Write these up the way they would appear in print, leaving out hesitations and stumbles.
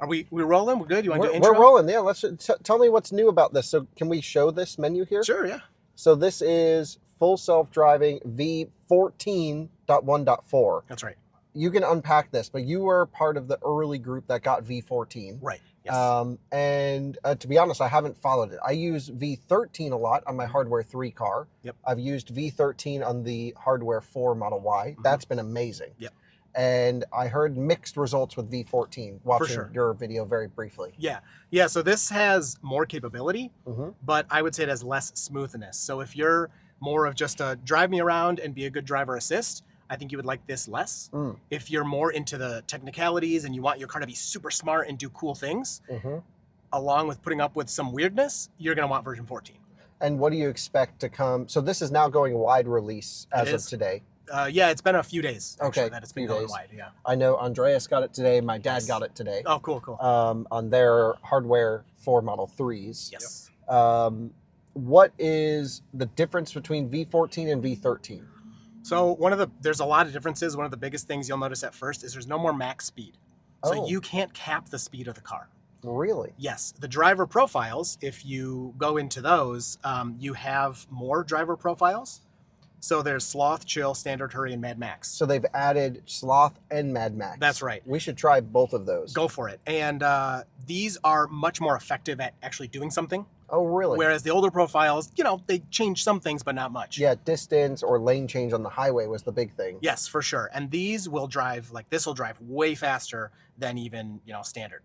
Are we rolling? We're good? You want to do We're intro? rolling, yeah. Let's tell me what's new about this. So can we show this menu here? Sure, yeah. So this is full self-driving V14.1.4. That's right. You can unpack this, but you were part of the early group that got V14. Right, yes. And to be honest, I haven't followed it. I use V13 a lot on my Hardware 3 car. Yep. I've used V13 on the Hardware 4 Model Y. That's been amazing. Yep. And I heard mixed results with V14, watching your video very briefly. Yeah, so this has more capability, but I would say it has less smoothness. So if you're more of just a drive me around and be a good driver assist, I think you would like this less. If you're more into the technicalities and you want your car to be super smart and do cool things, along with putting up with some weirdness, you're going to want version 14. And what do you expect to come? So this is now going wide release as of today. Yeah, it's been a few days. Okay, that it's been going wide. Yeah, I know Andreas got it today. My dad got it today. Oh, cool. On their Hardware 4 Model 3s. Yes. What is the difference between V14 and V13? So there's a lot of differences. One of the biggest things you'll notice at first is there's no more max speed. So you can't cap the speed of the car. Really? Yes. The driver profiles, if you go into those, you have more driver profiles. So there's Sloth, Chill, Standard, Hurry, and Mad Max. So they've added Sloth and Mad Max. That's right. We should try both of those. Go for it. And these are much more effective at actually doing something. Oh, really? Whereas the older profiles, they change some things, but not much. Yeah, distance or lane change on the highway was the big thing. Yes, for sure. And these will drive, this will drive way faster than even, Standard.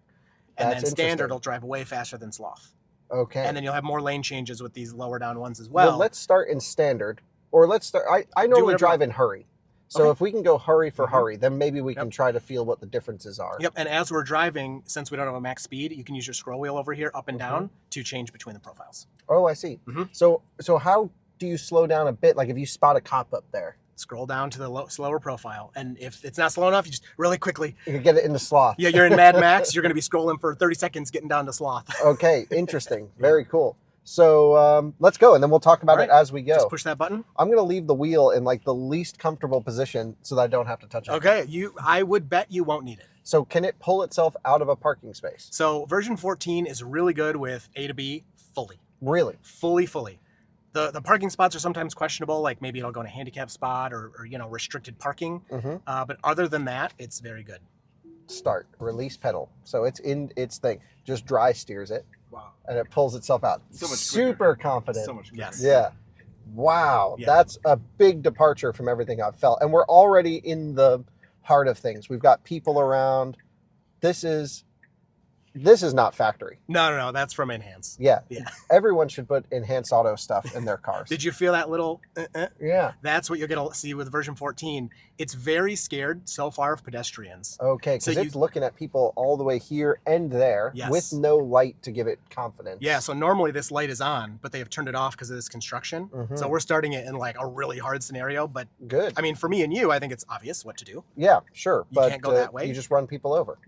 And then Standard will drive way faster than Sloth. Okay. And then you'll have more lane changes with these lower down ones as well. Well, let's start in Standard. Or let's start, I normally drive in Hurry. So if we can go Hurry for Hurry, then maybe we can try to feel what the differences are. Yep, and as we're driving, since we don't have a max speed, you can use your scroll wheel over here, up and down, to change between the profiles. Oh, I see. So how do you slow down a bit? Like if you spot a cop up there? Scroll down to the slower profile, and if it's not slow enough, you just really quickly... You can get it into Sloth. Yeah, you're in Mad Max, you're going to be scrolling for 30 seconds getting down to Sloth. Okay, interesting. Very cool. So let's go, and then we'll talk about it as we go. Just push that button. I'm going to leave the wheel in the least comfortable position so that I don't have to touch it. Okay, I would bet you won't need it. So can it pull itself out of a parking space? So version 14 is really good with A to B fully. Really? Fully. The parking spots are sometimes questionable, like maybe it'll go in a handicap spot or restricted parking. But other than that, it's very good. Start, release pedal. So it's in its thing. Just dry steers it. Wow. And it pulls itself out. So much super confident. So much quicker. Yes. Yeah. Wow. Yeah. That's a big departure from everything I've felt. And we're already in the heart of things. We've got people around. This is not factory. No. That's from Enhance. Yeah. Everyone should put Enhance Auto stuff in their cars. Did you feel that little? Yeah. That's what you're going to see with version 14. It's very scared so far of pedestrians. Okay, because it's looking at people all the way here and there with no light to give it confidence. Yeah, so normally this light is on, but they have turned it off because of this construction. So we're starting it in a really hard scenario, but good. I mean, for me and you, I think it's obvious what to do. Yeah, sure. You can't go that way. You just run people over.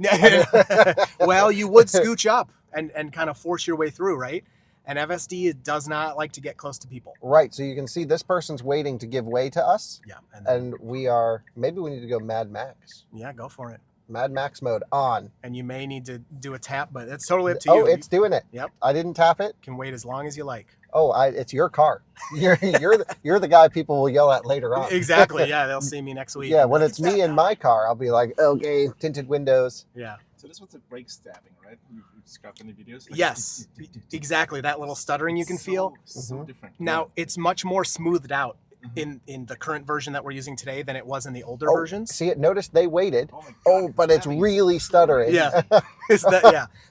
Well, you would scooch up and kind of force your way through, right? And FSD does not like to get close to people. Right, so you can see this person's waiting to give way to us. Yeah. And we are, maybe we need to go Mad Max. Yeah, go for it. Mad Max mode on. And you may need to do a tap, but it's totally up to you. Oh, it's doing it. Yep. I didn't tap it. Can wait as long as you like. Oh, it's your car. You're the guy people will yell at later on. Exactly, yeah, they'll see me next week. Yeah, when it's me in my car, I'll be like, okay, tinted windows. Yeah. So this was the brake stabbing, right? You've scrapped any videos? Yes, exactly. That little stuttering you can feel. So different. Now, it's much more smoothed out in the current version that we're using today than it was in the older versions. See it? Notice they waited. Oh, but it's really stuttering. Yeah.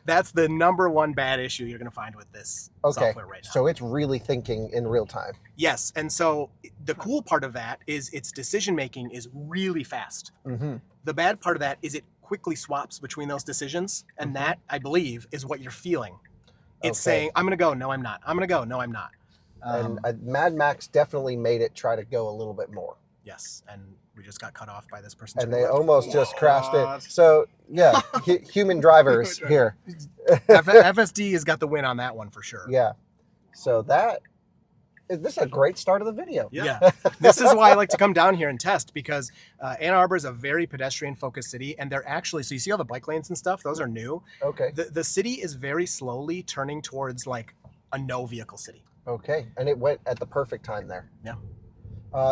That's the number one bad issue you're going to find with this software right now. So it's really thinking in real time. Yes, and so the cool part of that is its decision making is really fast. The bad part of that is it quickly swaps between those decisions, and that, I believe, is what you're feeling. It's saying, I'm going to go, no, I'm not. I'm going to go, no, I'm not. And Mad Max definitely made it try to go a little bit more. Yes, and we just got cut off by this person. And they almost just crashed it. So, yeah, human drivers here. FSD has got the win on that one for sure. Yeah. So that This is a great start of the video. Yeah. This is why I like to come down here and test, because Ann Arbor is a very pedestrian-focused city, and they're actually, so you see all the bike lanes and stuff? Those are new. Okay. The city is very slowly turning towards like a no-vehicle city. Okay, and it went at the perfect time there. Yeah.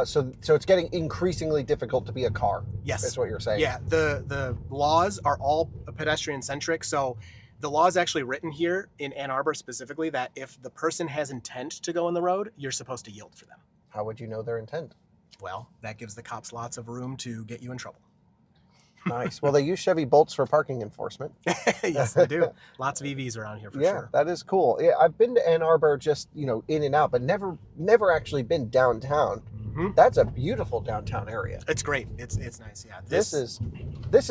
So it's getting increasingly difficult to be a car. Yes. That's what you're saying. Yeah, the laws are all pedestrian-centric, so the law is actually written here in Ann Arbor specifically that if the person has intent to go in the road, you're supposed to yield for them. How would you know their intent? Well, that gives the cops lots of room to get you in trouble. Nice. Well, they use Chevy Bolts for parking enforcement. Yes, they do. Lots of EVs around here for sure. That is cool. Yeah, I've been to Ann Arbor just, in and out, but never actually been downtown. Mm-hmm. That's a beautiful downtown area. It's great. It's nice. Yeah. This is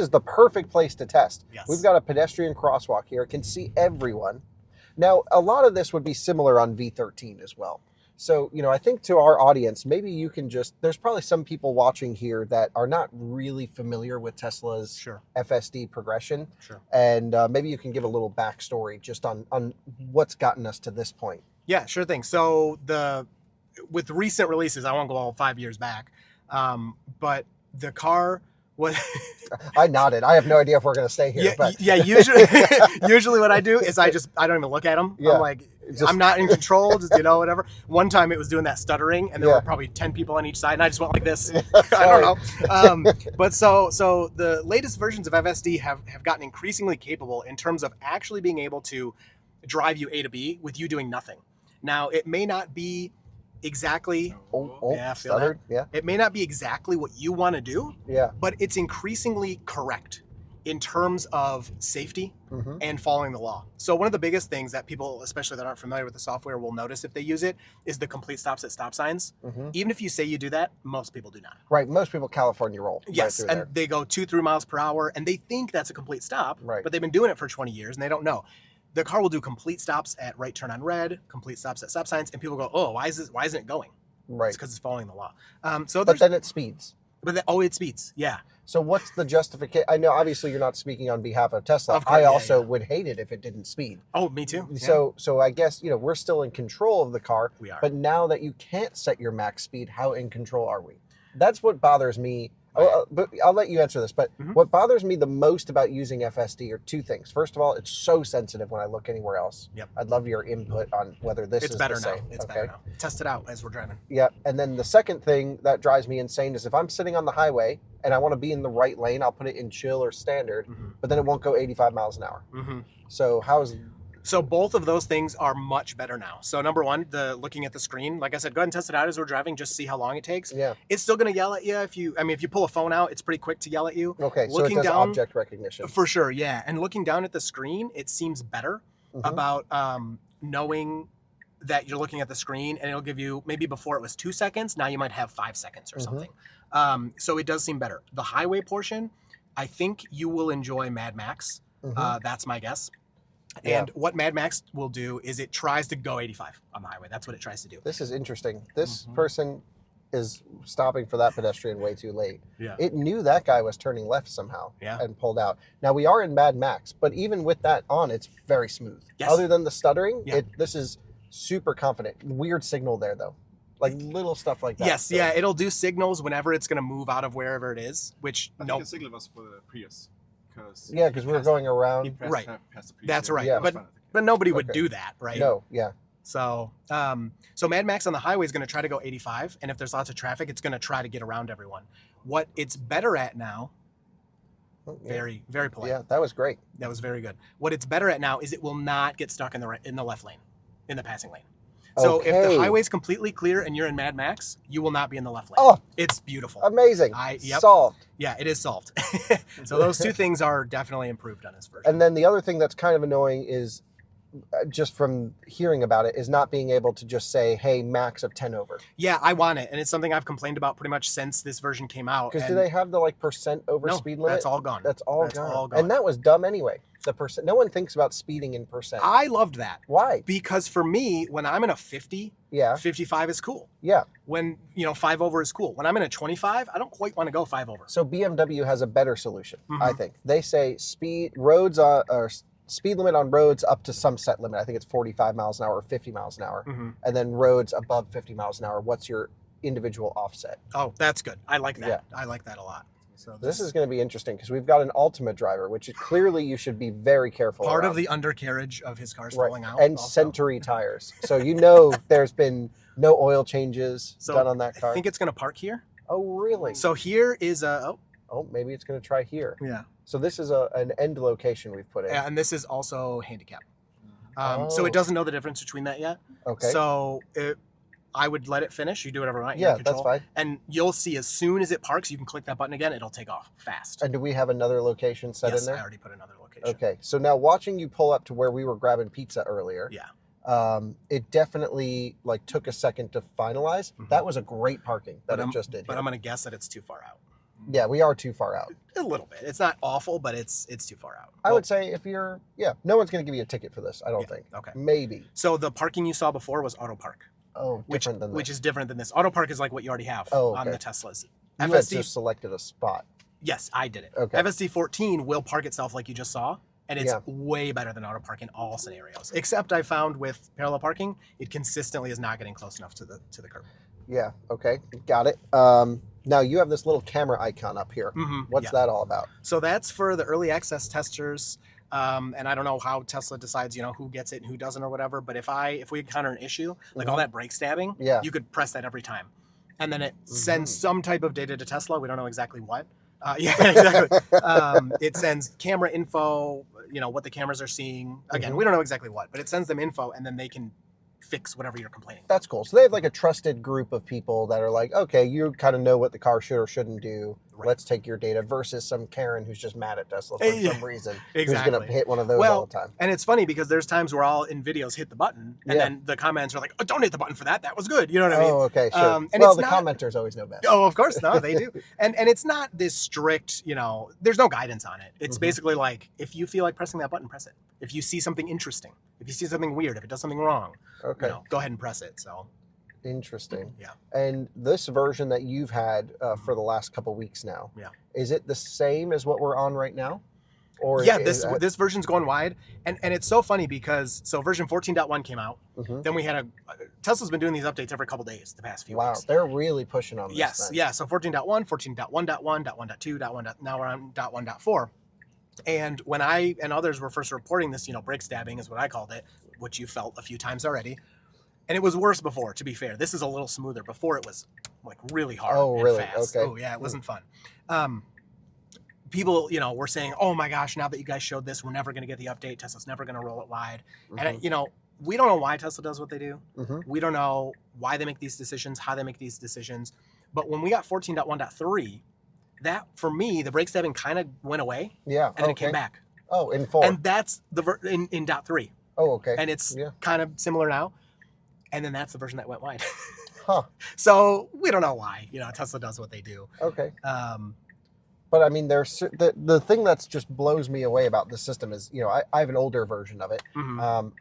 the perfect place to test. Yes. We've got a pedestrian crosswalk here. It can see everyone. Now, a lot of this would be similar on V13 as well. So, I think to our audience, maybe you can there's probably some people watching here that are not really familiar with Tesla's FSD progression. Sure. And maybe you can give a little backstory just on what's gotten us to this point. Yeah, sure thing. So with recent releases, I won't go all 5 years back, but the car was... I nodded. I have no idea if we're going to stay here. Yeah, but... yeah. Usually what I do is I don't even look at them. Yeah. I'm like, I'm not in control, just, whatever. One time it was doing that stuttering, and there were probably 10 people on each side, and I just went like this. I don't know. But so the latest versions of FSD have gotten increasingly capable in terms of actually being able to drive you A to B with you doing nothing. Now, it may not be exactly it may not be exactly what you want to do, but it's increasingly correct in terms of safety and following the law. So one of the biggest things that people, especially that aren't familiar with the software, will notice if they use it is the complete stops at stop signs. Even if you say you do that, most people do not. Right. Most people California roll. Yes. Right, and they go 2-3 miles per hour and they think that's a complete stop, but they've been doing it for 20 years and they don't know. The car will do complete stops at right turn on red, complete stops at stop signs, and people go, "Oh, why isn't it going?" Right. It's because it's following the law. But then it speeds. It speeds. Yeah. So what's the justification? I know obviously you're not speaking on behalf of Tesla. Of course, I also would hate it if it didn't speed. Oh, me too. So I guess we're still in control of the car. We are. But now that you can't set your max speed, how in control are we? That's what bothers me. But I'll let you answer this. But what bothers me the most about using FSD are two things. First of all, it's so sensitive when I look anywhere else. Yep. I'd love your input on whether this is better the same. now. It's better now. Test it out as we're driving. Yeah. And then the second thing that drives me insane is if I'm sitting on the highway and I want to be in the right lane, I'll put it in chill or standard, but then it won't go 85 miles an hour. So So both of those things are much better now. So number one, looking at the screen, like I said, go ahead and test it out as we're driving, just see how long it takes. Yeah. It's still going to yell at you if you pull a phone out, it's pretty quick to yell at you. Okay. So it does object recognition. For sure. Yeah. And looking down at the screen, it seems better about knowing that you're looking at the screen, and it'll give you, maybe before it was 2 seconds, now you might have 5 seconds or something. So it does seem better. The highway portion, I think you will enjoy Mad Max. That's my guess. And what Mad Max will do is it tries to go 85 on the highway. That's what it tries to do. This is interesting. This person is stopping for that pedestrian way too late. Yeah. It knew that guy was turning left somehow and pulled out. Now, we are in Mad Max, but even with that on, it's very smooth. Yes. Other than the stuttering, this is super confident. Weird signal there, though. Like little stuff like that. Yes, so. Yeah. It'll do signals whenever it's going to move out of wherever it is, which I think the signal was for the Prius. Because we were going around. Right. That's right. Yeah. But nobody would do that, right? No, yeah. So Mad Max on the highway is going to try to go 85, and if there's lots of traffic, it's going to try to get around everyone. What it's better at now, very, very polite. Yeah, that was great. That was very good. What it's better at now is it will not get stuck in the left lane, in the passing lane. So if the highway's completely clear and you're in Mad Max, you will not be in the left lane. Oh, it's beautiful. Amazing. Solved. Yeah, it is solved. So those two things are definitely improved on this version. And then the other thing that's kind of annoying is, just from hearing about it, is not being able to just say, hey, max of 10 over. Yeah, I want it. And it's something I've complained about pretty much since this version came out. Because do they have the percent over speed limit? That's all gone. That's all gone. And that was dumb anyway. The percent. No one thinks about speeding in percent. I loved that. Why? Because for me, when I'm in a 50, 55 is cool. Yeah. When 5 over is cool. When I'm in a 25, I don't quite want to go 5 over. So BMW has a better solution, I think. They say roads are speed limit on roads up to some set limit. I think it's 45 miles an hour or 50 miles an hour. Mm-hmm. And then roads above 50 miles an hour, what's your individual offset? Oh, that's good. I like that. Yeah. I like that a lot. So This is going to be interesting because we've got an Ultima driver, which is clearly you should be very careful part around. of the undercarriage of his car's Right. falling out. And also. Century tires. So you know there's been no oil changes done on that car. I think it's going to park here. Oh, really? So here is a... Oh, maybe it's going to try here. Yeah. So this is an end location we've put in. And this is also handicap. So it doesn't know the difference between that yet. Okay. So I would let it finish. You do whatever you want. Yeah, that's fine. And you'll see as soon as it parks, you can click that button again. It'll take off fast. And do we have another location set in there? Yes, I already put another location. Okay. So now watching you pull up to where we were grabbing pizza earlier. Yeah. It definitely like took a second to finalize. Mm-hmm. That was a great parking that But it just did. But here. I'm going to guess that it's too far out. Yeah, we are too far out. A little bit. It's not awful, but it's too far out. I would say if you're, no one's going to give you a ticket for this. I don't think. Okay. Maybe. So the parking you saw before was auto park. Oh, different than this. Which is different than this. Auto park is like what you already have on the Teslas. You had just selected a spot. Yes, I did it. Okay. FSD 14 will park itself like you just saw, and it's way better than auto park in all scenarios. Except I found with parallel parking, it consistently is not getting close enough to the curb. Yeah. Okay. Got it. Now you have this little camera icon up here. Mm-hmm. What's that all about? So that's for the early access testers. And I don't know how Tesla decides, who gets it and who doesn't or whatever. But if we encounter an issue, like all that brake stabbing, you could press that every time. And then it sends some type of data to Tesla. We don't know exactly what. Yeah, exactly. It sends camera info, what the cameras are seeing. Again, we don't know exactly what, but it sends them info and then they can fix whatever you're complaining about. That's cool. So they have like a trusted group of people that are like, okay, you kind of know what the car should or shouldn't do. Right. Let's take your data versus some Karen who's just mad at Tesla for some reason. Exactly. Who's going to hit one of those all the time. And it's funny because there's times where I'll in videos hit the button and then the comments are like, oh, don't hit the button for that. That was good. You know what I mean? Oh, okay, sure. And well, the commenters always know best. Oh, of course. No, they do. And it's not this strict, there's no guidance on it. It's basically like, if you feel like pressing that button, press it. If you see something interesting, if you see something weird, if it does something wrong, go ahead and press it. So interesting. Yeah. And this version that you've had for the last couple weeks now, is it the same as what we're on right now? Or this version's going wide, and it's so funny because version 14.1 came out. Then we had Tesla's been doing these updates every couple days the past few weeks. Wow, they're really pushing on this. Yes, thing. yeah. So 14.1, 14.1.1, now we're on .1.4. And when I and others were first reporting this, brake stabbing is what I called it, which you felt a few times already. And it was worse before, to be fair. This is a little smoother. Before it was like really hard and fast. Okay. Oh yeah, it wasn't fun. People, were saying, oh my gosh, now that you guys showed this, we're never going to get the update. Tesla's never going to roll it wide. And, we don't know why Tesla does what they do. We don't know why they make these decisions, how they make these decisions. But when we got 14.1.3, that, for me, the brake stabbing kind of went away. Yeah. And then it came back. Oh, in 4. And that's in .3. Oh, okay. And it's kind of similar now. And then that's the version that went wide. Huh. So we don't know why, Tesla does what they do. Okay. But I mean, there's the thing that's just blows me away about this system is, I have an older version of it.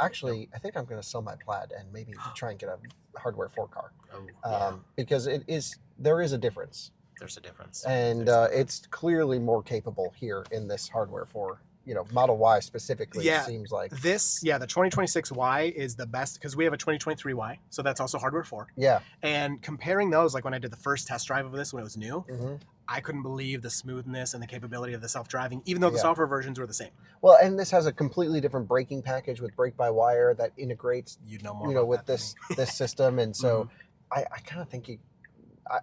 Actually, I think I'm going to sell my Plaid and maybe try and get a hardware 4 car. Because there is a difference. There's a difference. And it's clearly more capable here in this hardware 4. Model Y specifically seems like. The 2026 Y is the best because we have a 2023 Y, so that's also hardware 4. Yeah. And comparing those, like when I did the first test drive of this when it was new, I couldn't believe the smoothness and the capability of the self-driving, even though the software versions were the same. Well, and this has a completely different braking package with brake-by-wire that integrates, with this system. And so I kind of think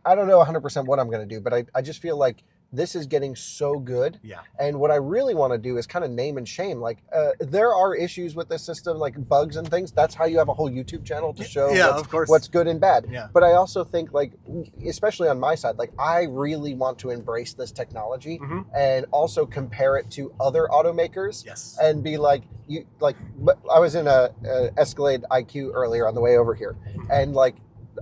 I don't know 100% what I'm going to do, but I just feel like this is getting so good. Yeah. And what I really want to do is kind of name and shame. Like, there are issues with this system, like bugs and things. That's how you have a whole YouTube channel to show what's good and bad. Yeah. But I also think, like, especially on my side, like, I really want to embrace this technology and also compare it to other automakers. Yes. And be like, but I was in a Escalade IQ earlier on the way over here. And, like,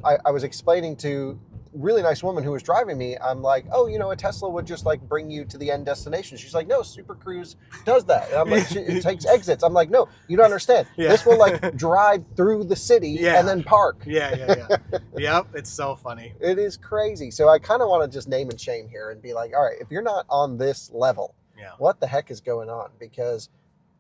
I was explaining to really nice woman who was driving me, I'm like, oh, a Tesla would just like bring you to the end destination. She's like, no, Super Cruise does that. And I'm like, it takes exits. I'm like, no, you don't understand. This will like drive through the city and then park. Yep, it's so funny. It is crazy. So I kind of want to just name and shame here and be like, all right, if you're not on this level, what the heck is going on? Because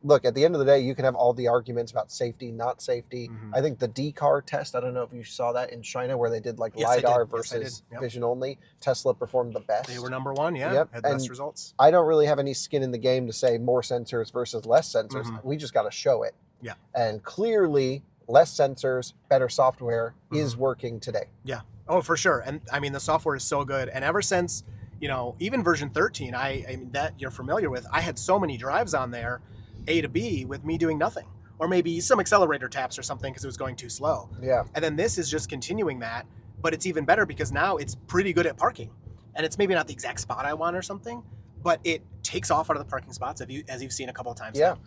look, at the end of the day, you can have all the arguments about safety, not safety. Mhm. I think the D-car test, I don't know if you saw that in China where they did like Yes, I did. LiDAR Yes, I versus did. Yep. vision only. Tesla performed the best. They were number one, yeah. Yep. Had the best And results. I don't really have any skin in the game to say more sensors versus less sensors. Mhm. We just got to show it. Yeah. And clearly, less sensors, better software is working today. Yeah. Oh, for sure. And I mean, the software is so good. And ever since, you know, even version 13, I mean, that you're familiar with, I had so many drives on there, A to B, with me doing nothing. Or maybe some accelerator taps or something because it was going too slow. Yeah. And then this is just continuing that, but it's even better because now it's pretty good at parking. And it's maybe not the exact spot I want or something, but it takes off out of the parking spots, as you've seen a couple of times now,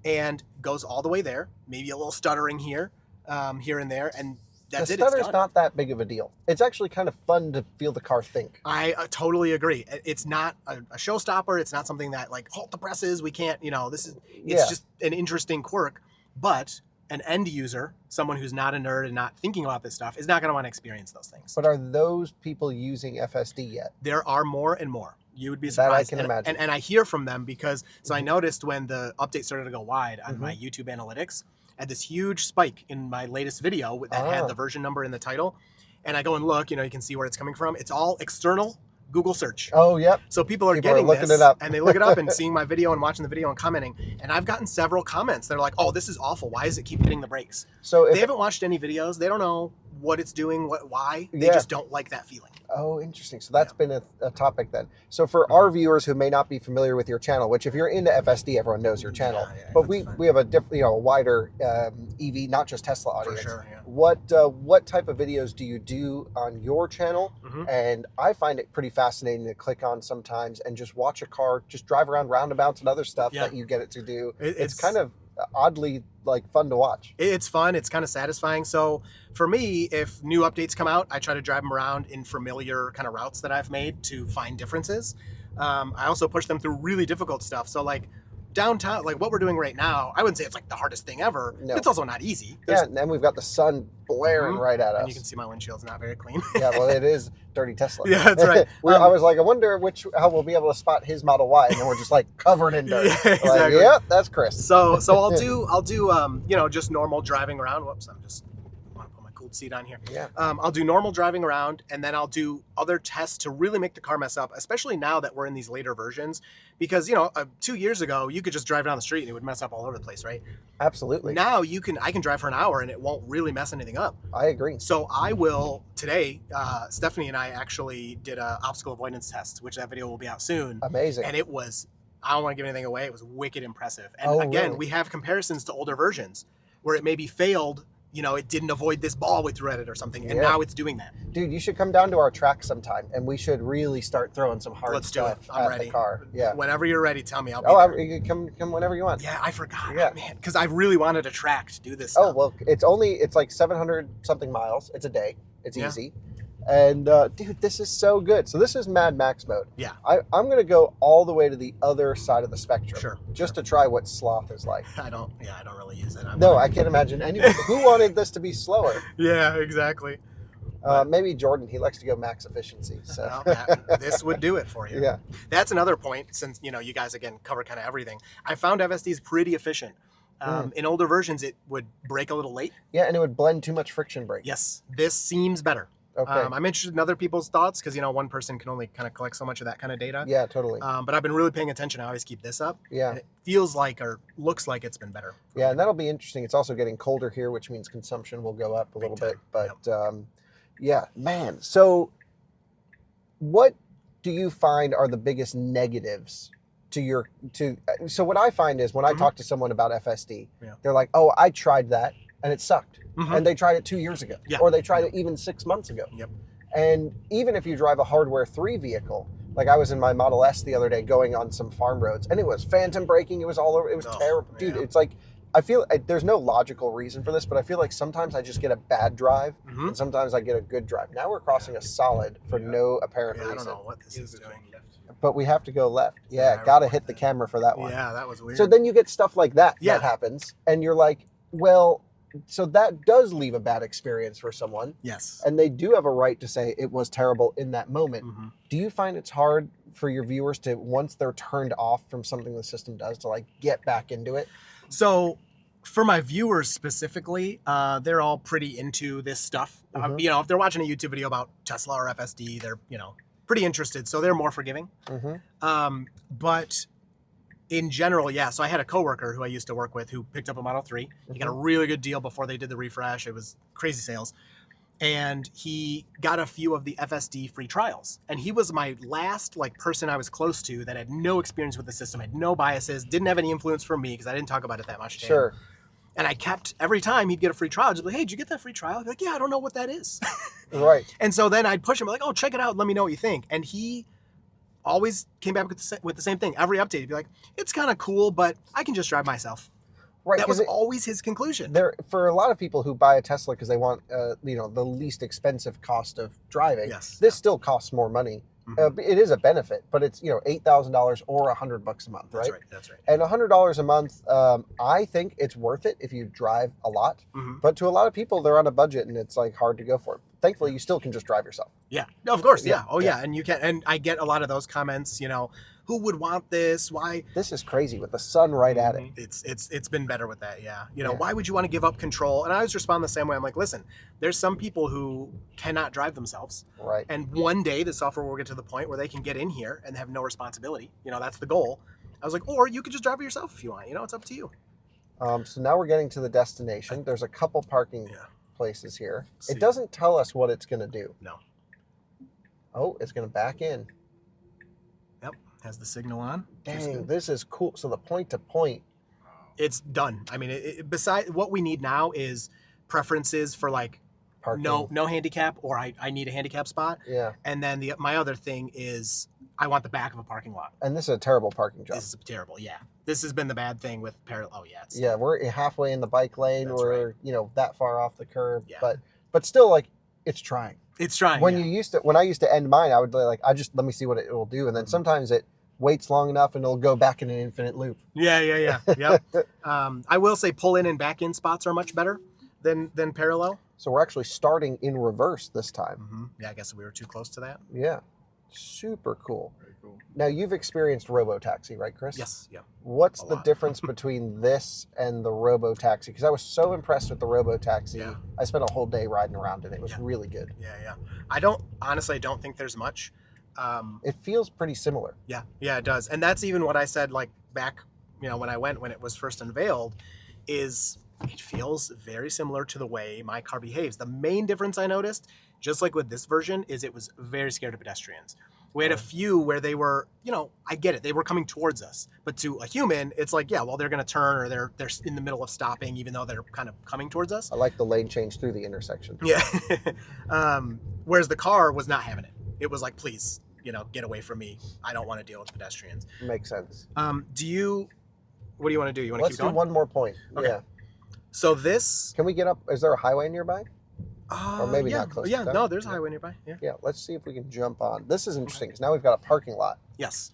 and goes all the way there, maybe a little stuttering here, here and there, and that's the it. It's stutter's done. not that big of a deal. It's actually kind of fun to feel the car think. I totally agree. It's not a showstopper. It's not something that like halt the presses. We can't, you know, it's just an interesting quirk. But an end user, someone who's not a nerd and not thinking about this stuff, is not going to want to experience those things. But are those people using FSD yet? There are more and more. You would be surprised. That I can imagine. And I hear from them because, so I noticed when the update started to go wide on my YouTube analytics, I had this huge spike in my latest video that had the version number in the title. And I go and look, you know, you can see where it's coming from. It's all external Google search. Oh, yep. So people are People getting looking this, it up. and they look it up and seeing my video and watching the video and commenting. And I've gotten several comments that are like, "Oh, this is awful. Why does it keep hitting the brakes?" So if They haven't watched any videos. They don't know what it's doing, why. They Yeah. just don't like that feeling. Oh, interesting. So that's been a topic then. So for our viewers who may not be familiar with your channel, which if you're into FSD, everyone knows your channel. But we have a different, you know, a wider EV, not just Tesla audience. For sure. Yeah. What type of videos do you do on your channel? And I find it pretty fascinating to click on sometimes and just watch a car just drive around roundabouts and other stuff that you get it to do. It's kind of oddly like fun to watch. It's fun. It's kind of satisfying. So for me, if new updates come out, I try to drive them around in familiar kind of routes that I've made to find differences. I also push them through really difficult stuff. So like downtown, like what we're doing right now, I wouldn't say it's like the hardest thing ever. No. It's also not easy. Yeah, and then we've got the sun blaring right at us. And you can see my windshield's not very clean. Yeah, well, it is dirty Tesla. Yeah, that's right. I was like, I wonder how we'll be able to spot his Model Y, and then we're just like covered in dirt. Yeah, exactly. Like, yep, that's Chris. So I'll do you know, just normal driving around. Whoops, I want to put my cooled seat on here. Yeah. I'll do normal driving around, and then I'll do other tests to really make the car mess up, especially now that we're in these later versions, because you know, 2 years ago you could just drive down the street and it would mess up all over the place, right? Absolutely. Now I can drive for an hour and it won't really mess anything up. I agree. So I will today. Stephanie and I actually did a obstacle avoidance test, which that video will be out soon. Amazing. And it was, I don't want to give anything away, it was wicked impressive. And again, really? we have comparisons to older versions where it maybe failed, you know, it didn't avoid this ball we threw at it or something, and now it's doing that. Dude, you should come down to our track sometime, and we should really start throwing some hard stuff I'm at ready. the car. Yeah. Whenever you're ready, tell me. I'll be there. You can come whenever you want. Yeah, I forgot. Yeah. Man, because I really wanted a track to do this Oh, stuff. well, it's like 700 something miles. It's a day. It's easy. And dude, this is so good. So this is Mad Max mode. Yeah. I'm going to go all the way to the other side of the spectrum. Sure. Just to try what sloth is like. I don't really use it. No, I can't imagine anyone who wanted this to be slower. Yeah, exactly. Maybe Jordan, he likes to go max efficiency. So Well, this would do it for you. Yeah. That's another point, since you know you guys again cover kind of everything. I found FSD is pretty efficient. In older versions, it would brake a little late. Yeah, and it would blend too much friction brake. Yes, this seems better. Okay. I'm interested in other people's thoughts because you know one person can only kind of collect so much of that kind of data. Yeah, totally. But I've been really paying attention. I always keep this up. Yeah. And it feels like or looks like it's been better. Yeah, and that'll be interesting. It's also getting colder here, which means consumption will go up a little bit. But yeah, man. So what do you find are the biggest negatives so what I find is when I talk to someone about FSD, they're like, oh, I tried that and it sucked. And they tried it 2 years ago, or they tried it even 6 months ago. Yep. And even if you drive a hardware 3 vehicle, like I was in my Model S the other day going on some farm roads, and it was phantom braking. It was all over. It was terrible. Dude, it's like, I feel there's no logical reason for this, but I feel like sometimes I just get a bad drive, and sometimes I get a good drive. Now we're crossing a solid for no apparent reason. I don't know what this is doing. But we have to go left. Yeah, got to hit the camera for that one. Yeah, that was weird. So then you get stuff like that that happens, and you're like, well, so that does leave a bad experience for someone. Yes. And they do have a right to say it was terrible in that moment. Mm-hmm. Do you find it's hard for your viewers to, once they're turned off from something the system does, to like get back into it? So for my viewers specifically, they're all pretty into this stuff. Mm-hmm. You know, if they're watching a YouTube video about Tesla or FSD, they're, you know, pretty interested. So they're more forgiving. Mm-hmm. But in general, yeah. So I had a coworker who I used to work with who picked up a Model 3. He got a really good deal before they did the refresh. It was crazy sales. And he got a few of the FSD free trials. And he was my last like person I was close to that had no experience with the system, had no biases, didn't have any influence from me because I didn't talk about it that much to him. Sure. And I kept, every time he'd get a free trial, I'd just be like, hey, did you get that free trial? I'd be like, yeah, I don't know what that is. Right. And so then I'd push him like, oh, check it out. Let me know what you think. And he always came back with the same thing. Every update, he'd be like, it's kind of cool, but I can just drive myself. Right. That was always his conclusion. There, for a lot of people who buy a Tesla because they want, you know, the least expensive cost of driving, Yes. this still costs more money. Mm-hmm. It is a benefit, but it's, you know, $8,000 or $100 a month, That's right? right. That's right. And $100 a month, I think it's worth it if you drive a lot. Mm-hmm. But to a lot of people, they're on a budget and it's like hard to go for it. Thankfully, you still can just drive yourself. Yeah, no, of course. Yeah. Yeah. Oh, yeah. And you can, and I get a lot of those comments. You know, who would want this? Why? This is crazy with the sun right at it. It's been better with that. Yeah. You know, Yeah. why would you want to give up control? And I always respond the same way. I'm like, listen, there's some people who cannot drive themselves, Right. and one day the software will get to the point where they can get in here and have no responsibility. You know, that's the goal. I was like, or you could just drive it yourself if you want. You know, it's up to you. So now we're getting to the destination. There's a couple parking places here. See. It doesn't tell us what it's going to do. No. Oh, it's going to back in. Yep. Has the signal on. Dang, this is cool. So the point to point. It's done. I mean, besides what we need now is preferences for like Parking. no handicap, or I need a handicap spot. Yeah. And then my other thing is I want the back of a parking lot. And this is a terrible parking job. This is terrible. Yeah. This has been the bad thing with parallel. Oh yeah. Yeah, we're halfway in the bike lane. That's We're, right. you know, that far off the curb. Yeah. But still, like, it's trying. It's trying. When yeah. when I used to end mine, I would like, let me see what it will do. And then sometimes it waits long enough and it'll go back in an infinite loop. Yeah. Yep. I will say pull in and back in spots are much better than parallel. So we're actually starting in reverse this time. Mm-hmm. Yeah, I guess we were too close to that. Yeah. Super cool. Very cool. Now, you've experienced robo-taxi, right, Chris? Yes. Yeah. What's A the lot. difference between this and the robo-taxi? Because I was so impressed with the robo-taxi. Yeah. I spent a whole day riding around in it. It was Yeah. really good. Yeah. I honestly don't think there's much. It feels pretty similar. Yeah, it does. And that's even what I said, like back, you know, when it was first unveiled, is it feels very similar to the way my car behaves. The main difference I noticed, just like with this version, is it was very scared of pedestrians. We had a few where they were, you know, I get it, they were coming towards us, but to a human, it's like, yeah, well, they're going to turn, or they're in the middle of stopping, even though they're kind of coming towards us. I like the lane change through the intersection. Yeah. Whereas the car was not having it. It was like, please, you know, get away from me. I don't want to deal with pedestrians. Makes sense. What do you want to do? You want to Let's keep going? do one more point. Okay. Yeah. So this, Can we get up? Is there a highway nearby? Or maybe yeah, not close Yeah, enough. no, there's a highway nearby. Yeah. Yeah. Let's see if we can jump on. This is interesting because now we've got a parking lot. Yes.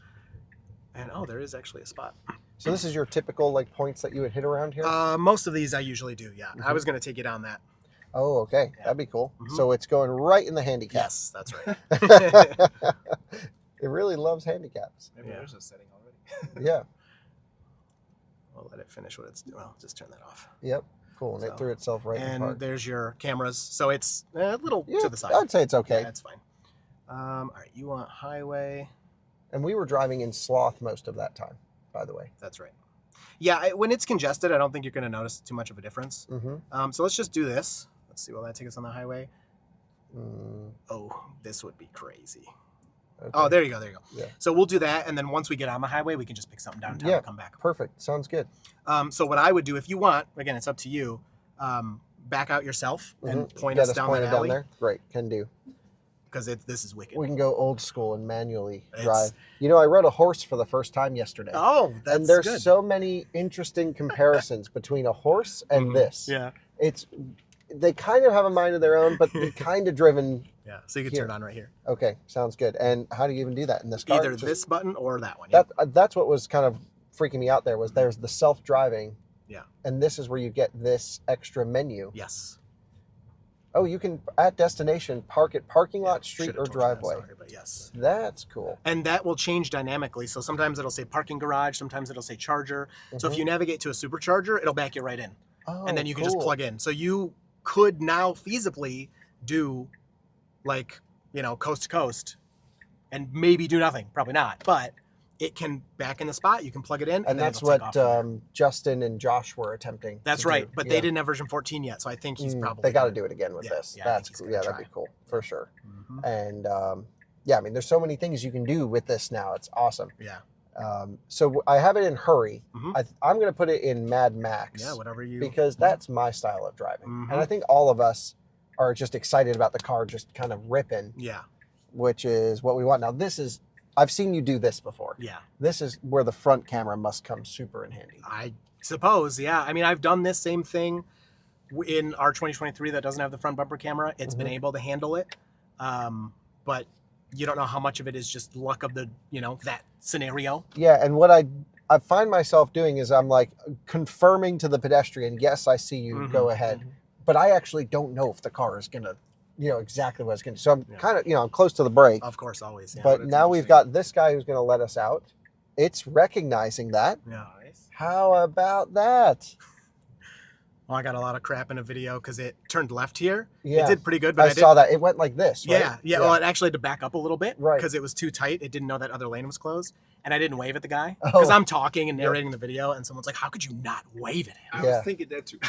And there is actually a spot. So this is your typical like points that you would hit around here? Most of these I usually do. Yeah. I Mhm. was going to take you down that. Oh, okay. Yeah. That'd be cool. Mhm. So it's going right in the handicap. Yes, that's right. It really loves handicaps. Maybe Yeah. there's a setting already. Yeah. We'll let it finish what it's doing. Well, just turn that off. Yep. Cool. And So- it threw itself right in And park. there's your cameras. So it's a little Yeah, to the side. I'd say it's okay. Yeah, that's fine. All right, you want highway. And we were driving in sloth most of that time, by the way. That's right. Yeah, when it's congested, I don't think you're going to notice too much of a difference. Mm-hmm. So let's just do this. Let's see, will that take us on the highway? Mm, Oh, this would be crazy. okay. Oh, there you go. Yeah. So we'll do that, and then once we get on the highway, we can just pick something downtown Yeah. and come back. Perfect. Sounds good. So what I would do, if you want, again, it's up to you, back out yourself and point Get us down pointed that alley, there. Great. Can do. because this is wicked. We can go old school and manually It's- drive. You know, I rode a horse for the first time yesterday. Oh, that's and there's good. so many interesting comparisons between a horse and this. Yeah. They kind of have a mind of their own, but they're kind of driven. Yeah. So you can Here. turn it on right here. Okay, sounds good. And how do you even do that in this car? Either Just- this button or that one. Yeah. That's what was kind of freaking me out there was there's the self-driving, Yeah. And this is where you get this extra menu. Yes. Oh, you can, at destination, park at parking lot, street, Should've or told you that, driveway. sorry, but yes. That's cool. And that will change dynamically. So sometimes it'll say parking garage, sometimes it'll say charger. So if you navigate to a supercharger, it'll back you right in. Oh, and then you can cool. just plug in. So you could now feasibly do like, you know, coast to coast and maybe do nothing. Probably not, but it can back in the spot. You can plug it in. And that's it'll take what off from there. Justin and Josh were attempting. That's to right. do. But Yeah. they didn't have version 14 yet. So I think he's probably. They got to do it again with yeah, this. yeah, I That's think he's cool. gonna Yeah, try. that'd be cool for sure. Mm-hmm. And yeah, I mean, there's so many things you can do with this now. It's awesome. Yeah. So I have it in hurry. Mhm. I'm going to put it in Mad Max. Yeah, whatever you. Because that's my style of driving. Mhm. And I think all of us are just excited about the car just kind of ripping, Yeah. which is what we want. Now, this is, I've seen you do this before. Yeah. This is where the front camera must come super in handy. I suppose. Yeah. I mean, I've done this same thing in our 2023 that doesn't have the front bumper camera. It's been able to handle it. But you don't know how much of it is just luck of the, you know, that scenario. Yeah, and what I find myself doing is I'm like confirming to the pedestrian, yes, I see you, go ahead. But I actually don't know if the car is going to, you know, exactly what it's going to do. So I'm kind of, you know, I'm close to the brake. Of course, always. Yeah. But now we've got this guy who's going to let us out. It's recognizing that. Yeah. How about that? Well, I got a lot of crap in a video because it turned left here. Yeah. It did pretty good, but I saw that. It went like this, right? Yeah. Well, it actually had to back up a little bit Right. because it was too tight. It didn't know that other lane was closed. And I didn't wave at the guy Oh. because I'm talking and narrating the video. And someone's like, how could you not wave at him? I Yeah. was thinking that too.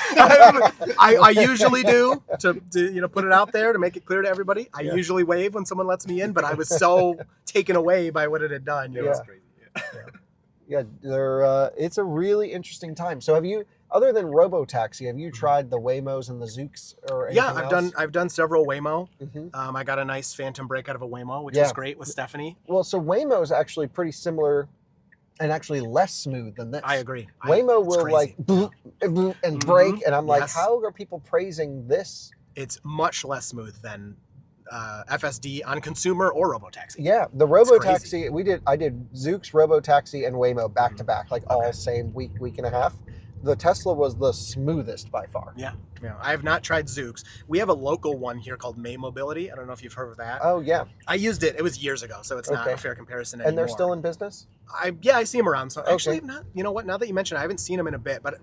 I usually do to you know, put it out there to make it clear to everybody. I Yeah. usually wave when someone lets me in, but I was so taken away by what it had done. You know? That's crazy. Yeah. Yeah, it's a really interesting time. So have you, other than Robotaxi, have you tried the Waymos and the Zooks or anything else? I've done several Waymo. Mhm. I got a nice phantom brake out of a Waymo, which Yeah. was great with Stephanie. Well, so Waymo is actually pretty similar and actually less smooth than this. I agree. Waymo it's will crazy. like boop, boop, and brake, and I'm like, Yes. how are people praising this? It's much less smooth than FSD on consumer or Robotaxi. Yeah, the It's Robotaxi, I did Zooks, Robotaxi, and Waymo back to back, like all Okay. same week and a half. The Tesla was the smoothest by far. Yeah. I have not tried Zooks. We have a local one here called May Mobility. I don't know if you've heard of that. Oh yeah, I used it. It was years ago, so it's not Okay. a fair comparison anymore. and they're still in business. I see them around. So actually, not. You know what? Now that you mention, it, I haven't seen them in a bit, but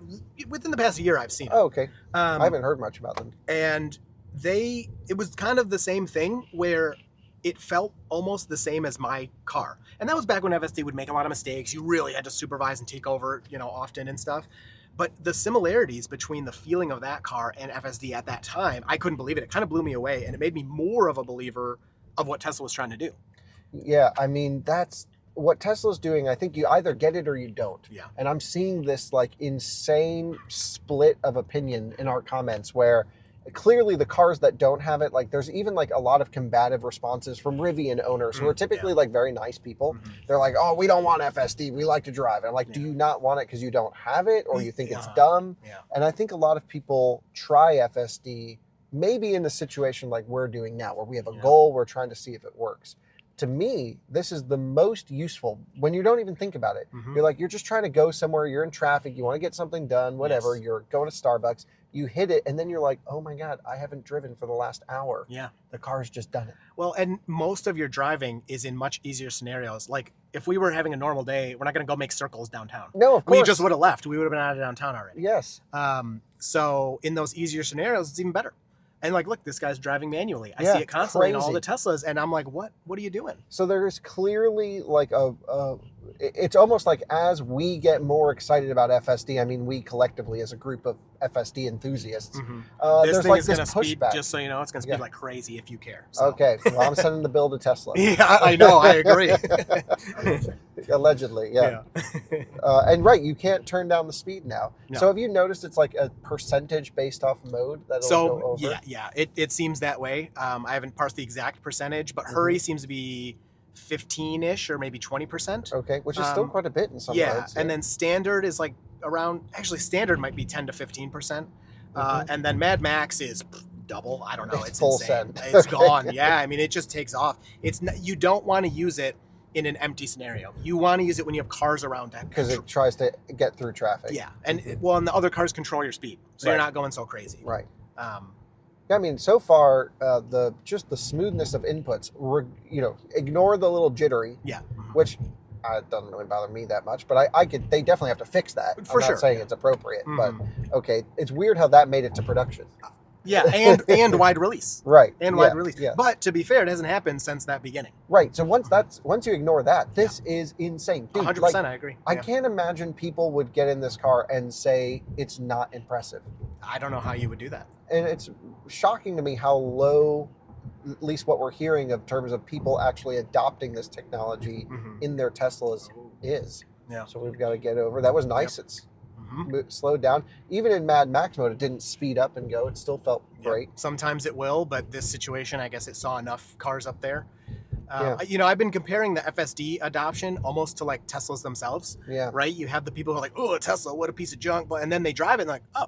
within the past year, I've seen them. Oh, okay. I haven't heard much about them. And it was kind of the same thing where it felt almost the same as my car. And that was back when FSD would make a lot of mistakes. You really had to supervise and take over, you know, often and stuff. But the similarities between the feeling of that car and FSD at that time, I couldn't believe it. It kind of blew me away, and it made me more of a believer of what Tesla was trying to do. Yeah, I mean, that's what Tesla's doing. I think you either get it or you don't. Yeah. And I'm seeing this like insane split of opinion in our comments where clearly the cars that don't have it, like there's even like a lot of combative responses from Rivian owners who are typically like very nice people. They're like, oh, we don't want FSD. We like to drive. And I'm like, do you not want it because you don't have it or you think it's dumb? Yeah. And I think a lot of people try FSD maybe in a situation like we're doing now where we have a goal, we're trying to see if it works. To me, this is the most useful when you don't even think about it. You're like, you're just trying to go somewhere, you're in traffic, you want to get something done, whatever, you're going to Starbucks, you hit it, and then you're like, oh my God, I haven't driven for the last hour. Yeah. The car's just done it. Well, and most of your driving is in much easier scenarios. Like if we were having a normal day, we're not going to go make circles downtown. No, of course. We just would have left. We would have been out of downtown already. Yes. So in those easier scenarios, it's even better. And like, look, this guy's driving manually. I Yeah, see it constantly in all crazy. the Teslas, and I'm like, what are you doing? So there's clearly like it's almost like as we get more excited about FSD, I mean, we collectively as a group of FSD enthusiasts, This there's thing like is this going to speed, pushback. just so you know, it's going to speed like crazy if you care. So. Okay, well, I'm sending the bill to Tesla. Yeah, I know. I agree. Allegedly, yeah. And right, you can't turn down the speed now. No. So have you noticed it's like a percentage based off mode that'll go over? Yeah, it seems that way. I haven't parsed the exact percentage, but Hurry seems to be 15-ish or maybe 20%. Okay, which is still quite a bit in some modes. And then standard is like around, actually standard might be 10 to 15%. And then Mad Max is double. I don't know. It's full insane. send. It's gone. Yeah, I mean, it just takes off. You don't want to use it in an empty scenario. You want to use it when you have cars around. Because it tries to get through traffic. Yeah, and and the other cars control your speed, so you're not going so crazy. Right. I mean, so far, the smoothness of inputs, ignore the little jittery, which doesn't really bother me that much, but they definitely have to fix that. I'm not saying it's appropriate, but okay, it's weird how that made it to production. Yeah, and wide release. Right. And wide release. Yeah. But to be fair, it hasn't happened since that beginning. Right. So once you ignore that, this is insane. Dude, 100%, I agree. I can't imagine people would get in this car and say it's not impressive. I don't know how you would do that. And it's shocking to me how low, at least what we're hearing of terms of people actually adopting this technology in their Teslas is. Yeah. So we've got to get over. That was nice. It's slowed down. Even in Mad Max mode, it didn't speed up and go. It still felt great. Sometimes it will, but this situation, I guess it saw enough cars up there. I've been comparing the FSD adoption almost to like Teslas themselves. Yeah. Right? You have the people who are like, oh, a Tesla, what a piece of junk. And then they drive it and like, oh,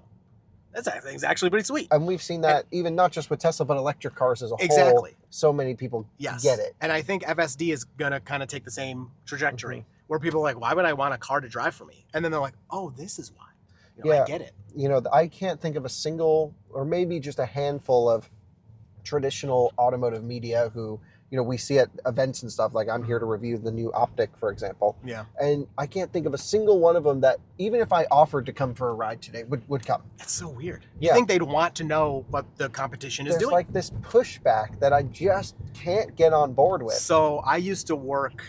that thing's actually pretty sweet. And we've seen that even not just with Tesla, but electric cars as a whole. Exactly. So many people get it. And I think FSD is going to kind of take the same trajectory where people are like, why would I want a car to drive for me? And then they're like, oh, this is why. I get it. I can't think of a single or maybe just a handful of traditional automotive media who, we see at events and stuff, like I'm here to review the new Optic, for example. Yeah. And I can't think of a single one of them that, even if I offered to come for a ride today, would come. That's so weird. You think they'd want to know what the competition is doing. There's like this pushback that I just can't get on board with. So I used to work